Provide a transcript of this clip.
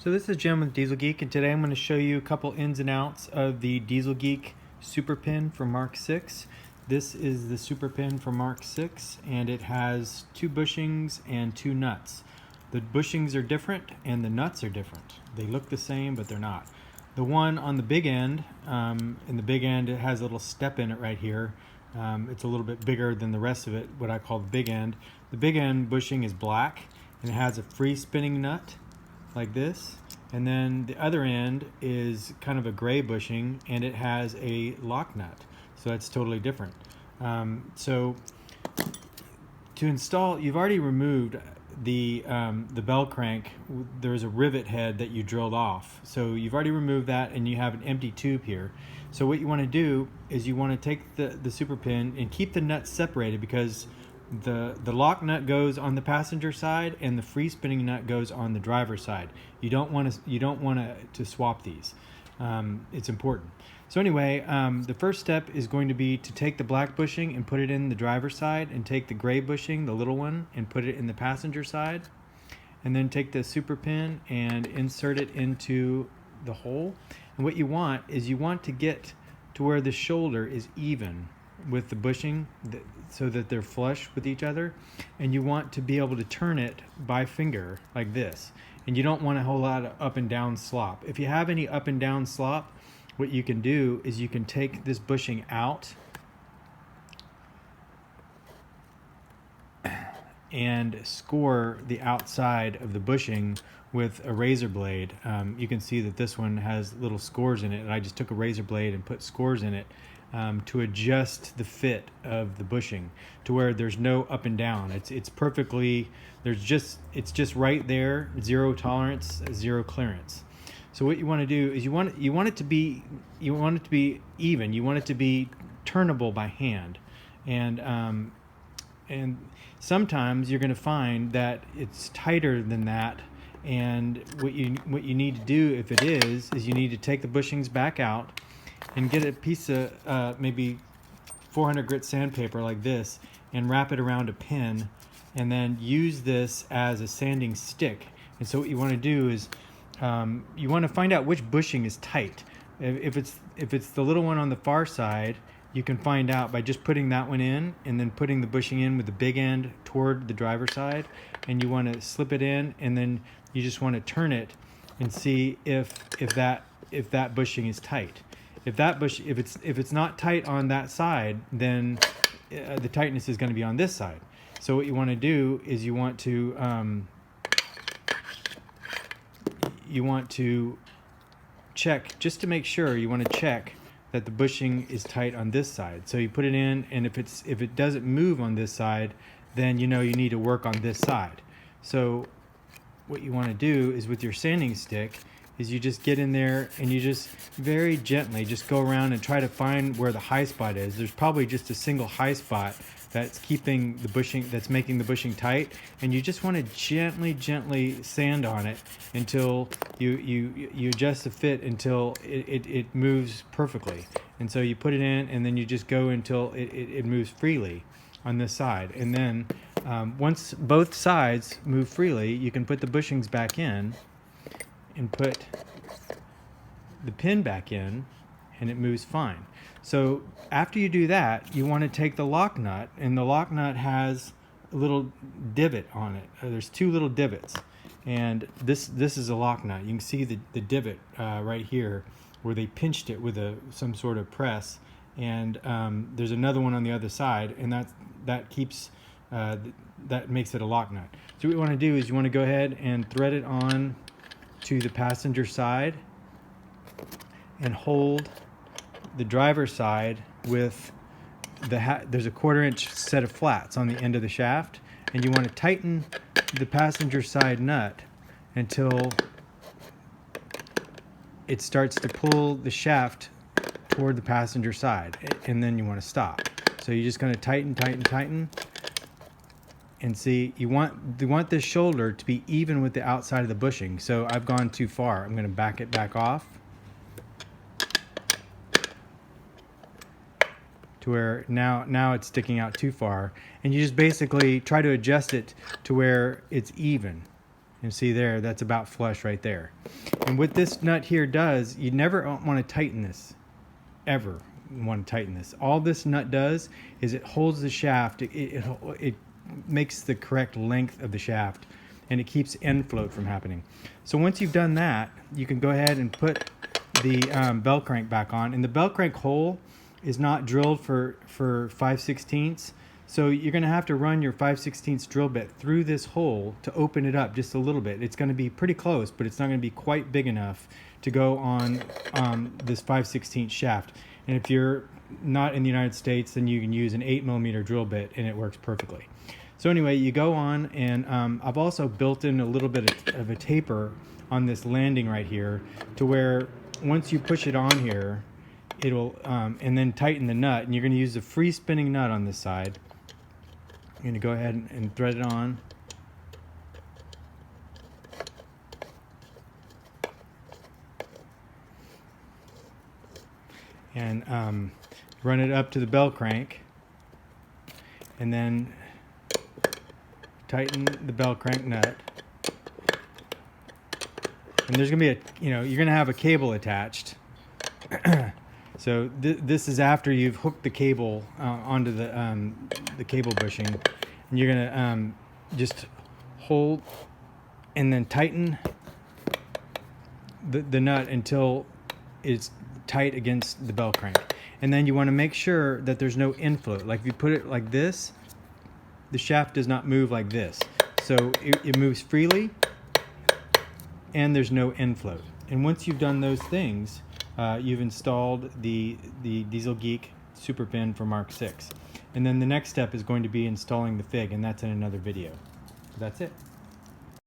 So this is Jim with Dieselgeek, and today I'm going to show you a couple ins and outs of the Dieselgeek Super Pin from Mk6. This is the Super Pin from Mk6, and it has 2 bushings and 2 nuts. The bushings are different and the nuts are different. They look the same, but they're not. The one on the big end, it has a little step in it right here. It's a little bit bigger than the rest of it, what I call the big end. The big end bushing is black, and it has a free spinning nut like this, and then the other end is kind of a gray bushing, and it has a lock nut, so that's totally different. So to install, you've already removed the bell crank. There's a rivet head that you drilled off, so you've already removed that, and you have an empty tube here. So what you want to do is you want to take the super pin and keep the nuts separated, because the lock nut goes on the passenger side and the free spinning nut goes on the driver's side. You don't want to swap these. It's important. So anyway, the first step is going to be to take the black bushing and put it in the driver's side, and take the gray bushing, the little one, and put it in the passenger side, and then take the super pin and insert it into the hole. And what you want is you want to get to where the shoulder is even with the bushing, so that they're flush with each other, and you want to be able to turn it by finger like this, and you don't want a whole lot of up and down slop. If you have any up and down slop, what you can do is you can take this bushing out and score the outside of the bushing with a razor blade. You can see that this one has little scores in it, and I just took a razor blade and put scores in it to adjust the fit of the bushing to where there's no up and down. It's perfectly, it's just right there, zero tolerance, zero clearance. So what you want to do is you want it to be even. You want it to be turnable by hand, and sometimes you're going to find that it's tighter than that. And what you need to do, if it is you need to take the bushings back out and get a piece of maybe 400 grit sandpaper like this, and wrap it around a pin, and then use this as a sanding stick. And so what you want to do is you want to find out which bushing is tight. If it's the little one on the far side, you can find out by just putting that one in, and then putting the bushing in with the big end toward the driver's side, and you want to slip it in, and then you just want to turn it and see if that bushing is tight. If it's not tight on that side, then the tightness is going to be on this side. So what you want to do is you want to check, just to make sure. You want to check that the bushing is tight on this side. So you put it in, and if it doesn't move on this side, then you know you need to work on this side. So what you want to do is, with your sanding stick, is you just get in there and you just very gently just go around and try to find where the high spot is. There's probably just a single high spot that's keeping the bushing, that's making the bushing tight, and you just want to gently sand on it until you adjust the fit until it moves perfectly. And so you put it in, and then you just go until it moves freely on this side. And then once both sides move freely, you can put the bushings back in and put the pin back in, and it moves fine. So after you do that, you want to take the lock nut, and the lock nut has a little divot on it. There's 2 little divots, and this is a lock nut. You can see the divot right here where they pinched it with some sort of press, and there's another one on the other side, and that makes it a lock nut. So what you want to do is you want to go ahead and thread it on to the passenger side, and hold the driver's side with there's a 1/4 inch set of flats on the end of the shaft, and you want to tighten the passenger side nut until it starts to pull the shaft toward the passenger side, and then you want to stop. So you're just going to tighten, and see, you want this shoulder to be even with the outside of the bushing. So I've gone too far. I'm going to back it back off to where now it's sticking out too far, and you just basically try to adjust it to where it's even. And see there, that's about flush right there. And what this nut here does, you never want to tighten this, ever want to tighten this. All this nut does is it holds the shaft, it makes the correct length of the shaft, and it keeps end float from happening. So once you've done that, you can go ahead and put the bell crank back on. And the bell crank hole is not drilled for 5/16, so you're going to have to run your 5/16 drill bit through this hole to open it up just a little bit. It's going to be pretty close, but it's not going to be quite big enough to go on this 5/16 shaft. And if you're not in the United States, then you can use an 8mm drill bit and it works perfectly. So anyway, you go on, and I've also built in a little bit of a taper on this landing right here, to where once you push it on here, it'll and then tighten the nut, and you're going to use a free spinning nut on this side. You're going to go ahead and thread it on. And run it up to the bell crank, and then tighten the bell crank nut. And there's gonna be you're gonna have a cable attached. So this is after you've hooked the cable onto the cable bushing, and you're gonna just hold and then tighten the nut until it's tight against the bell crank. And then you want to make sure that there's no infloat. Like if you put it like this, the shaft does not move like this. So it moves freely, and there's no infloat. And once you've done those things, you've installed the Dieselgeek Super Pin for Mark 6. And then the next step is going to be installing the FIG, and that's in another video. That's it.